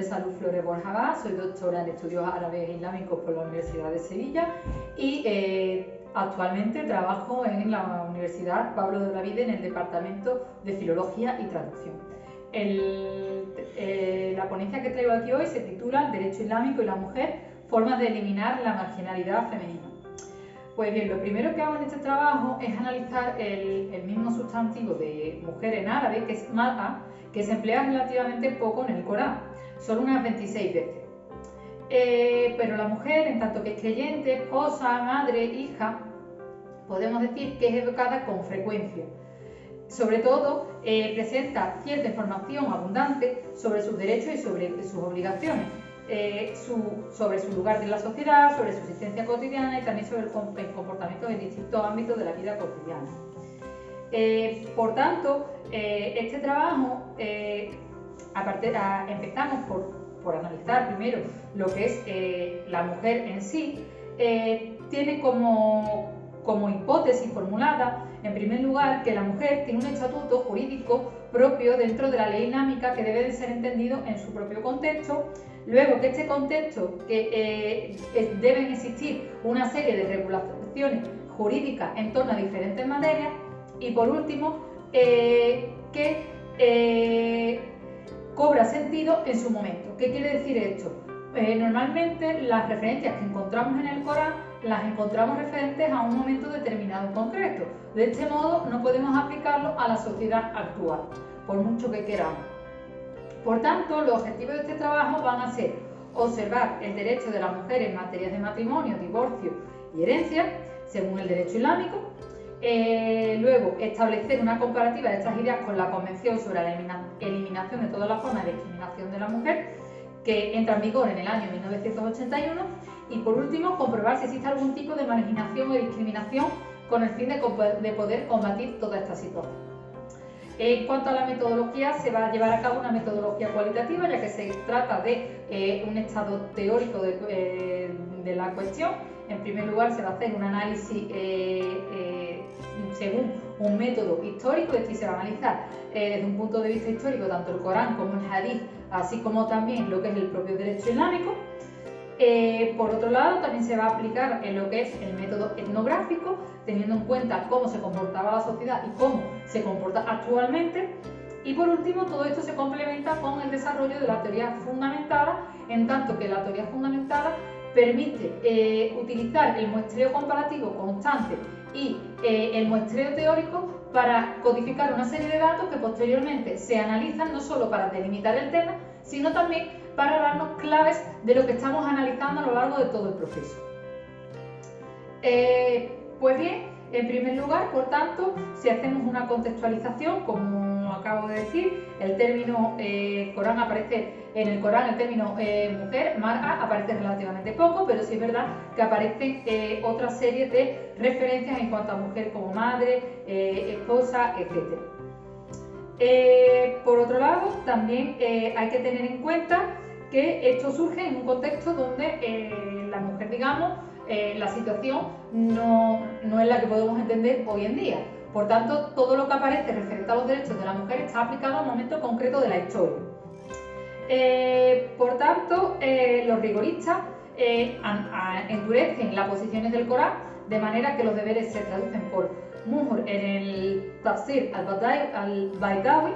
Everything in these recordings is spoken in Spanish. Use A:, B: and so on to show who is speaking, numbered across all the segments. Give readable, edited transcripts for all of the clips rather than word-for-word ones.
A: es Salud Flores Borja Abad, soy doctora en Estudios Árabes e Islámicos por la Universidad de Sevilla y actualmente trabajo en la Universidad Pablo de Olavide en el Departamento de Filología y Traducción. La ponencia que traigo aquí hoy se titula Derecho Islámico y la mujer, formas de eliminar la marginalidad femenina. Pues bien, lo primero que hago en este trabajo es analizar el mismo sustantivo de mujer en árabe, que es mar'a, que se emplea relativamente poco en el Corán, solo unas 26 veces. Pero la mujer, en tanto que es creyente, esposa, madre, hija, podemos decir que es educada con frecuencia. Sobre todo, presenta cierta información abundante sobre sus derechos y sobre sus obligaciones. Sobre su lugar en la sociedad, sobre su existencia cotidiana y también sobre el comportamiento en distintos ámbitos de la vida cotidiana. Por tanto, este trabajo, empezamos por analizar primero lo que es la mujer en sí. Tiene como hipótesis formulada, en primer lugar, que la mujer tiene un estatuto jurídico propio dentro de la ley islámica que debe de ser entendido en su propio contexto. Luego, que este contexto, que deben existir una serie de regulaciones jurídicas en torno a diferentes materias. Y por último, que cobra sentido en su momento. ¿Qué quiere decir esto? Normalmente las referencias que encontramos en el Corán las encontramos referentes a un momento determinado en concreto. De este modo no podemos aplicarlo a la sociedad actual, por mucho que queramos. Por tanto, los objetivos de este trabajo van a ser observar el derecho de la mujer en materias de matrimonio, divorcio y herencia, según el derecho islámico. Luego, establecer una comparativa de estas ideas con la Convención sobre la eliminación de todas las formas de discriminación de la mujer, que entra en vigor en el año 1981. Y por último, comprobar si existe algún tipo de marginación o discriminación con el fin de poder combatir toda esta situación. En cuanto a la metodología, se va a llevar a cabo una metodología cualitativa, ya que se trata de un estado teórico de la cuestión. En primer lugar, se va a hacer un análisis según un método histórico, es decir, se va a analizar desde un punto de vista histórico tanto el Corán como el Hadith, así como también lo que es el propio derecho islámico. Por otro lado, también se va a aplicar en lo que es el método etnográfico, teniendo en cuenta cómo se comportaba la sociedad y cómo se comporta actualmente. Y por último, todo esto se complementa con el desarrollo de la teoría fundamentada, en tanto que la teoría fundamentada permite utilizar el muestreo comparativo constante y el muestreo teórico para codificar una serie de datos que posteriormente se analizan no solo para delimitar el tema, sino también para darnos claves de lo que estamos analizando a lo largo de todo el proceso. Pues bien, en primer lugar, por tanto, si hacemos una contextualización, como acabo de decir, el término Corán aparece en el Corán, el término mujer, mar'a, aparece relativamente poco, pero sí es verdad que aparecen otra serie de referencias en cuanto a mujer como madre, esposa, etc. Por otro lado, también hay que tener en cuenta que esto surge en un contexto donde la mujer, digamos, la situación no es la que podemos entender hoy en día. Por tanto, todo lo que aparece referente a los derechos de la mujer está aplicado a un momento concreto de la historia. Por tanto, los rigoristas endurecen las posiciones del Corán, de manera que los deberes se traducen por Muhr en el Tafsir al-Baydawi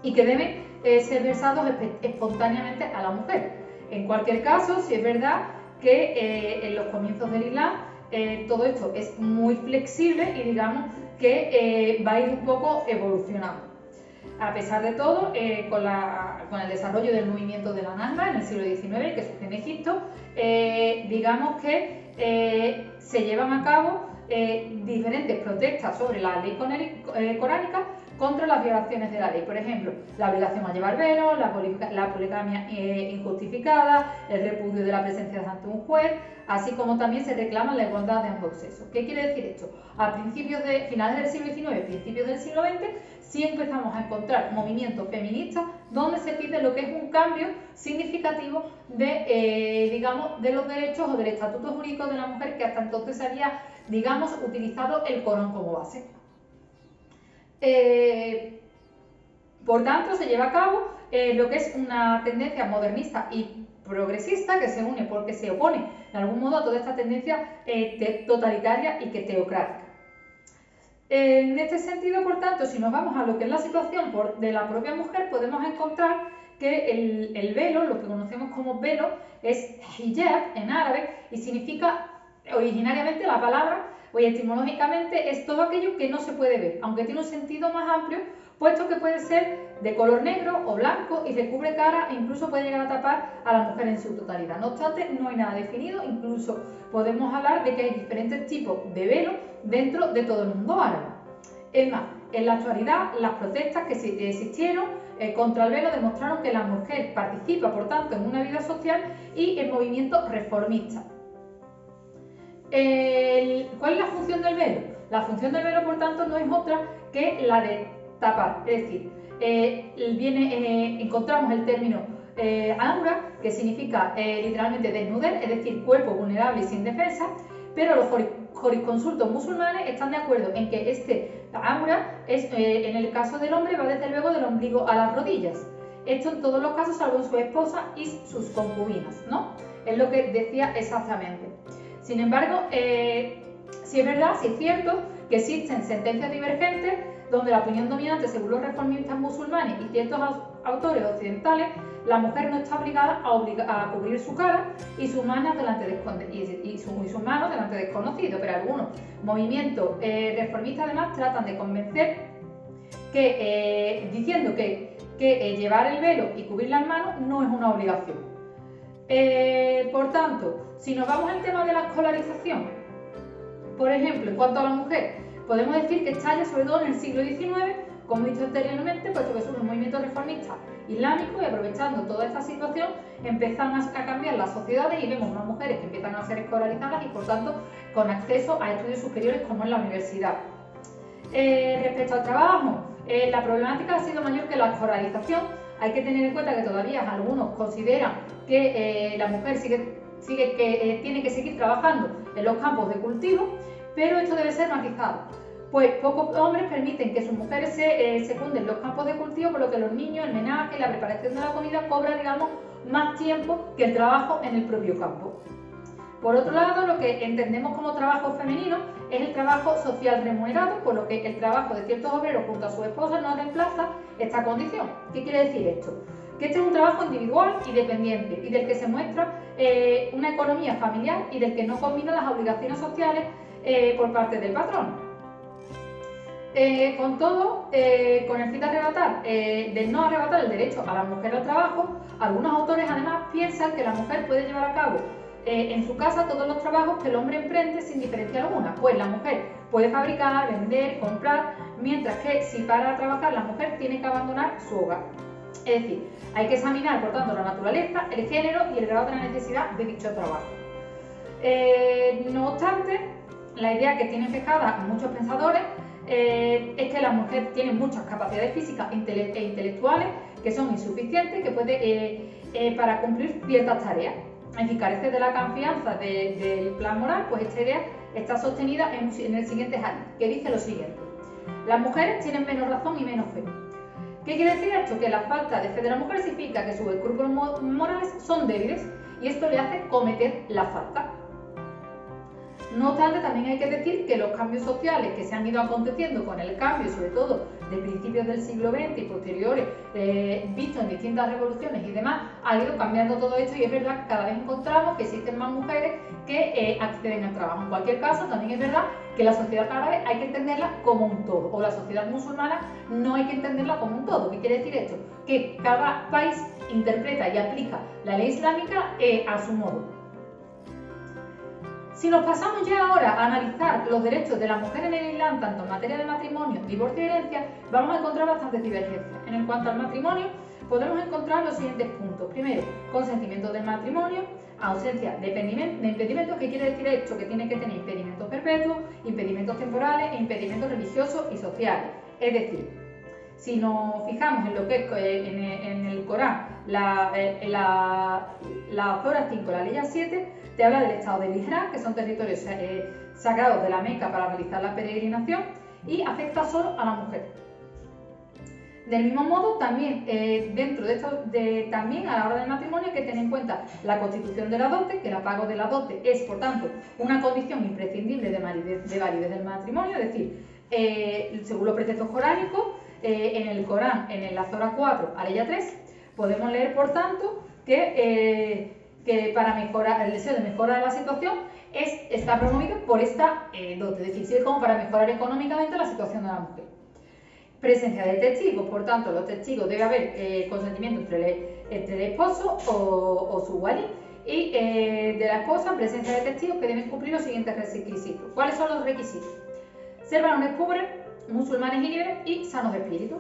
A: y que deben ser versados espontáneamente a la mujer. En cualquier caso, sí es verdad que en los comienzos del Islam todo esto es muy flexible y digamos que va a ir un poco evolucionando. A pesar de todo, con el desarrollo del movimiento de la Nahda en el siglo XIX, que surge en Egipto, digamos que se llevan a cabo diferentes protestas sobre la ley coránica contra las violaciones de la ley. Por ejemplo, la obligación a llevar velo, la poligamia injustificada, el repudio de la presencia ante un juez, así como también se reclama la igualdad de ambos sexos. ¿Qué quiere decir esto? A finales del siglo XIX, principios del siglo XX, sí empezamos a encontrar movimientos feministas donde se pide lo que es un cambio significativo de, digamos, de los derechos o del estatuto jurídico de la mujer que hasta entonces se había, digamos, utilizado el Corán como base. Por tanto, se lleva a cabo lo que es una tendencia modernista y progresista que se une porque se opone de algún modo a toda esta tendencia totalitaria y que teocrática. En este sentido, por tanto, si nos vamos a lo que es la situación de la propia mujer, podemos encontrar que el velo, lo que conocemos como velo, es hijab en árabe y significa originariamente la palabra, o etimológicamente es todo aquello que no se puede ver, aunque tiene un sentido más amplio, puesto que puede ser de color negro o blanco y recubre cara e incluso puede llegar a tapar a la mujer en su totalidad. No obstante, no hay nada definido, incluso podemos hablar de que hay diferentes tipos de velo dentro de todo el mundo árabe. Es más, en la actualidad las protestas que existieron contra el velo demostraron que la mujer participa, por tanto, en una vida social y en movimientos reformistas. ¿Cuál es la función del velo? La función del velo, por tanto, no es otra que la de tapar, es decir, encontramos el término aura, que significa literalmente desnudez, es decir, cuerpo vulnerable y sin defensa, pero los jurisconsultos musulmanes están de acuerdo en que este aura es, en el caso del hombre, va desde luego del ombligo a las rodillas. Esto en todos los casos, salvo en su esposa y sus concubinas, ¿no? Es lo que decía exactamente. Sin embargo, sí es verdad, sí es cierto que existen sentencias divergentes donde la opinión dominante, según los reformistas musulmanes y ciertos autores occidentales, la mujer no está obligada a cubrir su cara y sus manos delante de sus manos delante de desconocidos, pero algunos movimientos reformistas además tratan de convencer que diciendo que llevar el velo y cubrir las manos no es una obligación. Por tanto, si nos vamos al tema de la escolarización, por ejemplo, en cuanto a la mujer, podemos decir que estalla sobre todo en el siglo XIX, como he dicho anteriormente, puesto que son un movimiento reformista islámico y aprovechando toda esta situación empiezan a cambiar las sociedades y vemos más mujeres que empiezan a ser escolarizadas y por tanto con acceso a estudios superiores como en la universidad. Respecto al trabajo, la problemática ha sido mayor que la escolarización. Hay que tener en cuenta que todavía algunos consideran que la mujer tiene que seguir trabajando en los campos de cultivo, pero esto debe ser matizado, pues pocos hombres permiten que sus mujeres se secunden en los campos de cultivo, por lo que los niños, el menaje, la preparación de la comida cobra, digamos, más tiempo que el trabajo en el propio campo. Por otro lado, lo que entendemos como trabajo femenino es el trabajo social remunerado, por lo que el trabajo de ciertos obreros junto a su esposa no reemplaza esta condición. ¿Qué quiere decir esto? Que este es un trabajo individual y dependiente y del que se muestra una economía familiar y del que no combina las obligaciones sociales por parte del patrón. Con todo, con el fin de no arrebatar el derecho a la mujer al trabajo, algunos autores además piensan que la mujer puede llevar a cabo en su casa todos los trabajos que el hombre emprende sin diferencia alguna, pues la mujer puede fabricar, vender, comprar, mientras que si para trabajar la mujer tiene que abandonar su hogar. Es decir, hay que examinar, por tanto, la naturaleza, el género y el grado de la necesidad de dicho trabajo. No obstante, la idea que tienen fijada muchos pensadores es que la mujer tiene muchas capacidades físicas e intelectuales que son insuficientes para cumplir ciertas tareas. Es decir, carece de la confianza del plan moral, pues esta idea está sostenida en el siguiente hadith, que dice lo siguiente: las mujeres tienen menos razón y menos fe. ¿Qué quiere decir esto? Que la falta de fe de la mujer significa que sus escrúpulos morales son débiles y esto le hace cometer la falta. No obstante, también hay que decir que los cambios sociales que se han ido aconteciendo con el cambio, sobre todo de principios del siglo XX y posteriores, visto en distintas revoluciones y demás, ha ido cambiando todo esto y es verdad que cada vez encontramos que existen más mujeres que acceden al trabajo. En cualquier caso, también es verdad que la sociedad árabe hay que entenderla como un todo, o la sociedad musulmana no hay que entenderla como un todo. ¿Qué quiere decir esto? Que cada país interpreta y aplica la ley islámica a su modo. Si nos pasamos ya ahora a analizar los derechos de la mujer en el Islam, tanto en materia de matrimonio, divorcio y herencia, vamos a encontrar bastantes divergencias. En cuanto al matrimonio, podemos encontrar los siguientes puntos. Primero, consentimiento del matrimonio, ausencia de impedimentos. ¿Qué quiere decir esto? Que tiene que tener impedimentos perpetuos, impedimentos temporales e impedimentos religiosos y sociales. Es decir, si nos fijamos en lo que es en el Corán, la Zora 5, la Ley 7, te habla del estado del Ihram, que son territorios sagrados de la Meca para realizar la peregrinación, y afecta solo a la mujer. Del mismo modo, también dentro de esto, también a la hora del matrimonio hay que tener en cuenta la constitución de la dote, que el pago de la dote es, por tanto, una condición imprescindible de validez del matrimonio, es decir, según los preceptos coránicos, en el Corán, en la Zora 4, Aleya 3, podemos leer, por tanto, que para mejorar el deseo de mejora de la situación está promovido por esta dote, es decir, como para mejorar económicamente la situación de la mujer. Presencia de testigos, por tanto, los testigos debe haber consentimiento entre el esposo o su wali, y de la esposa, presencia de testigos que deben cumplir los siguientes requisitos. ¿Cuáles son los requisitos? Ser varones pobres, musulmanes y libres y sanos de espíritu.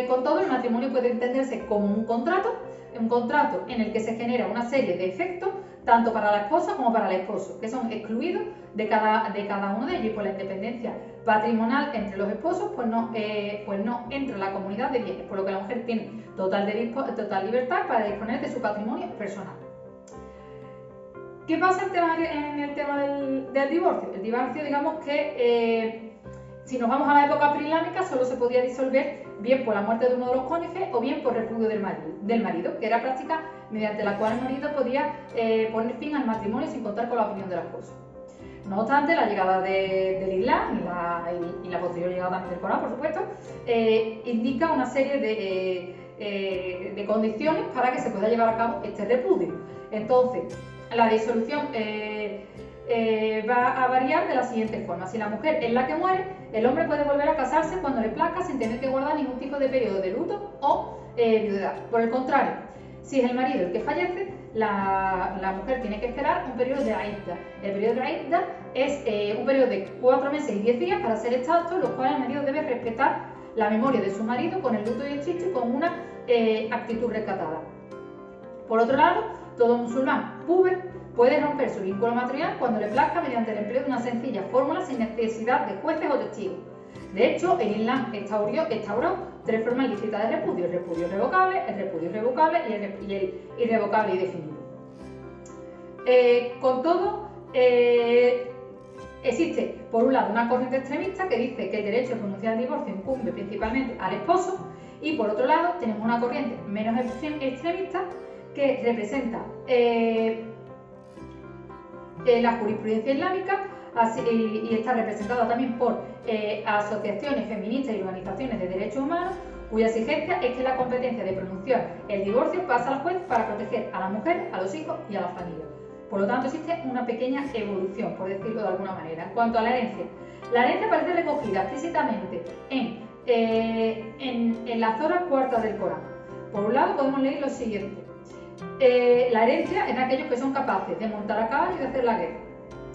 A: Con todo, el matrimonio puede entenderse como un contrato en el que se genera una serie de efectos tanto para la esposa como para el esposo, que son excluidos de cada uno de ellos, y por la independencia patrimonial entre los esposos, pues no entra la comunidad de bienes, por lo que la mujer tiene total libertad para disponer de su patrimonio personal. ¿Qué pasa en el tema del divorcio? El divorcio, digamos que si nos vamos a la época preislámica, solo se podía disolver bien por la muerte de uno de los cónyuges o bien por repudio del marido, que era práctica mediante la cual el marido podía poner fin al matrimonio sin contar con la opinión de la esposa. No obstante, la llegada del Islam y la posterior llegada también del Corán, por supuesto, indica una serie de condiciones para que se pueda llevar a cabo este repudio. Entonces, la disolución va a variar de la siguiente forma. Si la mujer es la que muere, el hombre puede volver a casarse cuando le plazca sin tener que guardar ningún tipo de periodo de luto o viudedad. Por el contrario, si es el marido el que fallece, la mujer tiene que esperar un periodo de Aidda. El periodo de Aidda es un periodo de 4 meses y 10 días, para ser exactos, los cuales el marido debe respetar la memoria de su marido con el luto y el chiste y con una actitud rescatada. Por otro lado, todo musulmán puber puede romper su vínculo matrimonial cuando le plazca mediante el empleo de una sencilla fórmula sin necesidad de jueces o testigos. De hecho, el Islam instauró 3 formas lícitas de repudio: el repudio revocable, el repudio irrevocable y el irrevocable y definido. Con todo, existe, por un lado, una corriente extremista que dice que el derecho a pronunciar el divorcio incumbe principalmente al esposo, y por otro lado, tenemos una corriente menos extremista que representa la jurisprudencia islámica, y está representada también por asociaciones feministas y organizaciones de derechos humanos, cuya exigencia es que la competencia de pronunciar el divorcio pasa al juez para proteger a la mujer, a los hijos y a la familia. Por lo tanto, existe una pequeña evolución, por decirlo de alguna manera. En cuanto a la herencia aparece recogida explícitamente en la Zora 4 del Corán. Por un lado, podemos leer lo siguiente: la herencia en aquellos que son capaces de montar a caballo y de hacer la guerra.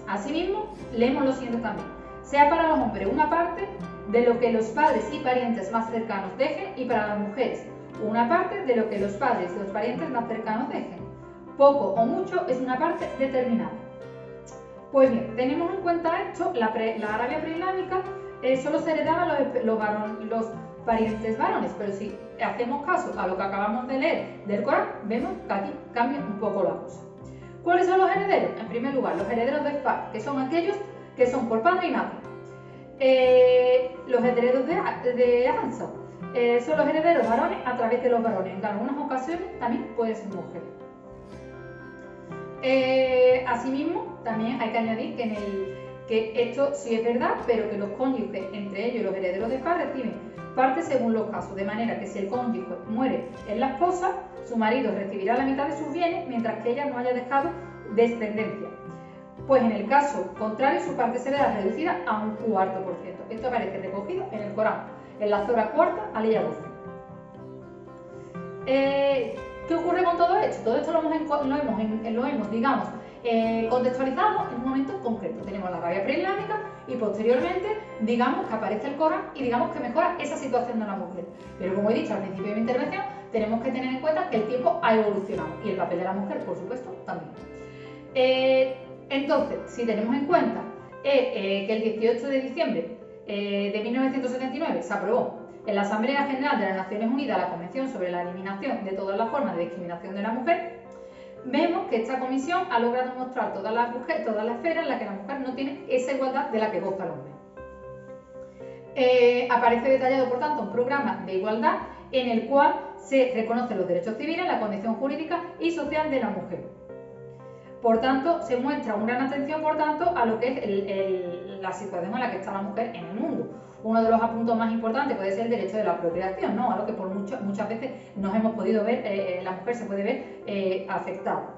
A: Asimismo, leemos lo siguiente también: sea para los hombres una parte de lo que los padres y parientes más cercanos dejen, y para las mujeres una parte de lo que los padres y los parientes más cercanos dejen. Poco o mucho es una parte determinada. Pues bien, tenemos en cuenta esto, la Arabia preislámica solo se heredaban los parientes varones, pero si hacemos caso a lo que acabamos de leer del Corán, vemos que aquí cambia un poco la cosa. ¿Cuáles son los herederos? En primer lugar, los herederos de Far, que son aquellos que son por padre y madre. Los herederos de Ansa son los herederos varones a través de los varones. En algunas ocasiones también pueden ser mujeres. Asimismo, también hay que añadir que esto sí es verdad, pero que los cónyuges, entre ellos los herederos de Far, reciben parte según los casos, de manera que si el cónyuge muere en la esposa, su marido recibirá la mitad de sus bienes, mientras que ella no haya dejado descendencia. Pues en el caso contrario, su parte será reducida a un 4%. Esto aparece recogido en el Corán, en la Zora 4, Aleya 12. ¿Qué ocurre con todo esto? Todo esto lo hemos digamos, contextualizado en un momento concreto. Tenemos la Arabia preislámica y posteriormente, digamos, que aparece el Corán y digamos que mejora esa situación de la mujer. Pero como he dicho al principio de mi intervención, tenemos que tener en cuenta que el tiempo ha evolucionado y el papel de la mujer, por supuesto, también. Entonces, si tenemos en cuenta que el 18 de diciembre de 1979 se aprobó en la Asamblea General de las Naciones Unidas la Convención sobre la Eliminación de todas las formas de discriminación de la mujer, vemos que esta comisión ha logrado mostrar todas las esferas en las que la mujer no tiene esa igualdad de la que goza el hombre. Aparece detallado, por tanto, un programa de igualdad en el cual se reconocen los derechos civiles, la condición jurídica y social de la mujer. Por tanto, se muestra una gran atención, por tanto, a lo que es la situación en la que está la mujer en el mundo. Uno de los puntos más importantes puede ser el derecho de la procreación, ¿no? Algo que por muchas veces nos hemos podido ver, la mujer se puede ver afectada.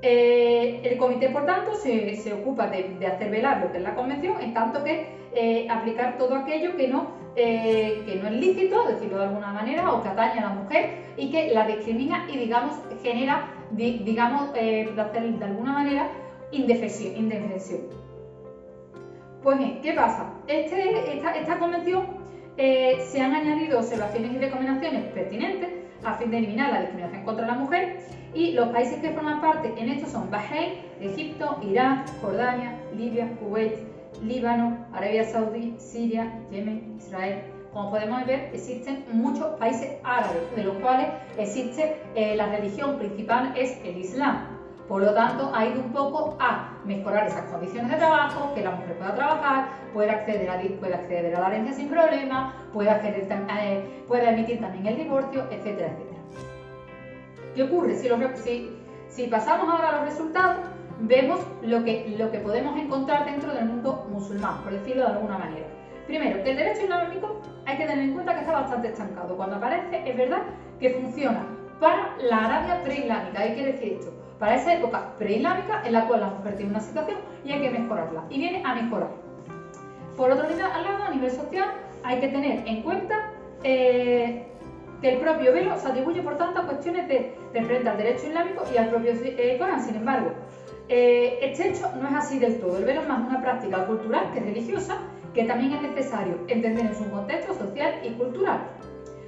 A: El comité, por tanto, se ocupa de hacer velar lo que es la convención, en tanto que aplicar todo aquello que no es lícito, decirlo de alguna manera, o que atañe a la mujer y que la discrimina y, digamos, genera, de alguna manera, indefensión. Pues bien, ¿qué pasa? Esta convención se han añadido observaciones y recomendaciones pertinentes a fin de eliminar la discriminación contra la mujer, y los países que forman parte en esto son Bahrein, Egipto, Irán, Jordania, Libia, Kuwait, Líbano, Arabia Saudí, Siria, Yemen, Israel. Como podemos ver, existen muchos países árabes, de los cuales existe la religión principal es el Islam. Por lo tanto, ha ido un poco a mejorar esas condiciones de trabajo, que la mujer pueda trabajar, pueda acceder a la herencia sin problema, pueda emitir también el divorcio, etcétera, etcétera. ¿Qué ocurre? Si pasamos ahora a los resultados, vemos lo que podemos encontrar dentro del mundo musulmán, por decirlo de alguna manera. Primero, que el derecho islámico hay que tener en cuenta que está bastante estancado. Cuando aparece, es verdad que funciona para la Arabia preislámica. Hay que decir esto, para esa época preislámica en la cual la mujer tiene una situación y hay que mejorarla, y viene a mejorar. Por otro lado, a nivel social, hay que tener en cuenta que el propio velo se atribuye, por tanto, a cuestiones referentes al derecho islámico y al propio Corán. Sin embargo, este hecho no es así del todo. El velo es más una práctica cultural que religiosa, que también es necesario entender en su contexto social y cultural.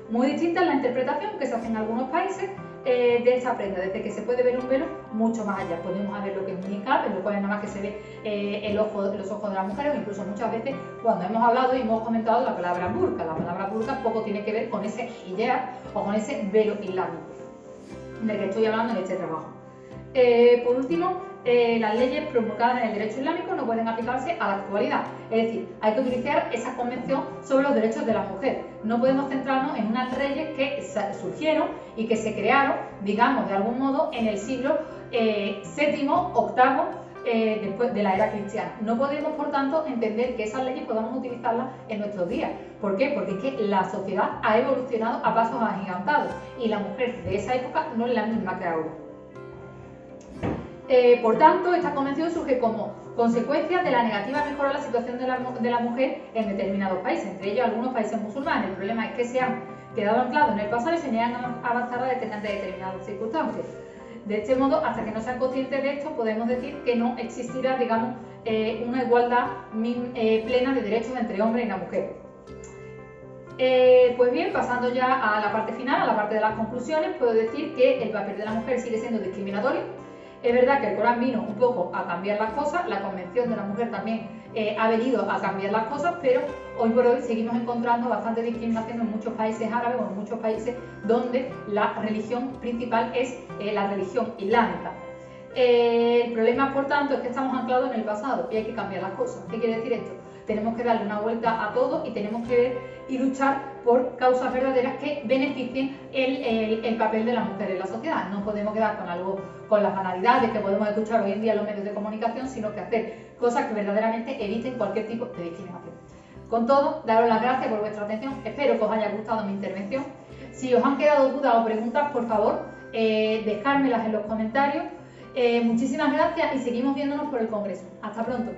A: Muy distinta es la interpretación que se hace en algunos países de esta prenda, desde que se puede ver un velo mucho más allá. Podemos ver lo que es un niqab, en lo cual nada más que se ve los ojos de las mujeres, o incluso muchas veces cuando hemos hablado y hemos comentado la palabra burka. La palabra burka poco tiene que ver con ese hijab o con ese velo islámico del que estoy hablando en este trabajo. Por último, las leyes promulgadas en el derecho islámico no pueden aplicarse a la actualidad. Es decir, hay que utilizar esa convención sobre los derechos de la mujer. No podemos centrarnos en unas leyes que surgieron y que se crearon, digamos, de algún modo en el siglo VII, VIII, después de la era cristiana. No podemos, por tanto, entender que esas leyes podamos utilizarlas en nuestros días. ¿Por qué? Porque es que la sociedad ha evolucionado a pasos agigantados y la mujer de esa época no es la misma que ahora. Por tanto, esta convención surge como consecuencia de la negativa a mejorar la situación de la mujer en determinados países, entre ellos algunos países musulmanes. El problema es que se han quedado anclados en el pasado y se niegan a avanzar ante determinadas circunstancias. De este modo, hasta que no sean conscientes de esto, podemos decir que no existirá, digamos, una igualdad plena de derechos entre hombre y la mujer. Pues bien, pasando ya a la parte final, a la parte de las conclusiones, puedo decir que el papel de la mujer sigue siendo discriminatorio. Es verdad que el Corán vino un poco a cambiar las cosas, la Convención de la Mujer también ha venido a cambiar las cosas, pero hoy por hoy seguimos encontrando bastante discriminación en muchos países árabes o en muchos países donde la religión principal es la religión islámica. El problema, por tanto, es que estamos anclados en el pasado y hay que cambiar las cosas. ¿Qué quiere decir esto? Tenemos que darle una vuelta a todo y tenemos que ver y luchar por causas verdaderas que beneficien el papel de la mujer en la sociedad. No podemos quedar con las banalidades que podemos escuchar hoy en día en los medios de comunicación, sino que hacer cosas que verdaderamente eviten cualquier tipo de discriminación. Con todo, daros las gracias por vuestra atención. Espero que os haya gustado mi intervención. Si os han quedado dudas o preguntas, por favor, dejármelas en los comentarios. Muchísimas gracias y seguimos viéndonos por el Congreso. Hasta pronto.